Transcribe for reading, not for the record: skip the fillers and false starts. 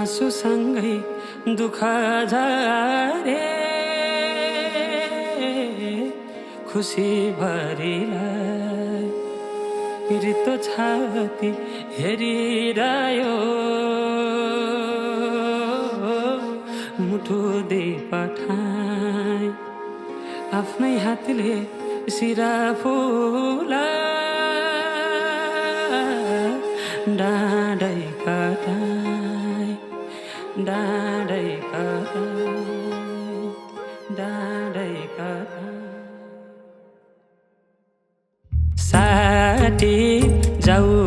आँसुसँगै दुःख झारे खुसी भरिलाई रित्तो छाती हेरिरह्यो मुठु दे पठाए आफ्नै हातले सिरा फुला डाँडै कटाए डाँडै कटाए डाँडै कटाए साटी जाऊ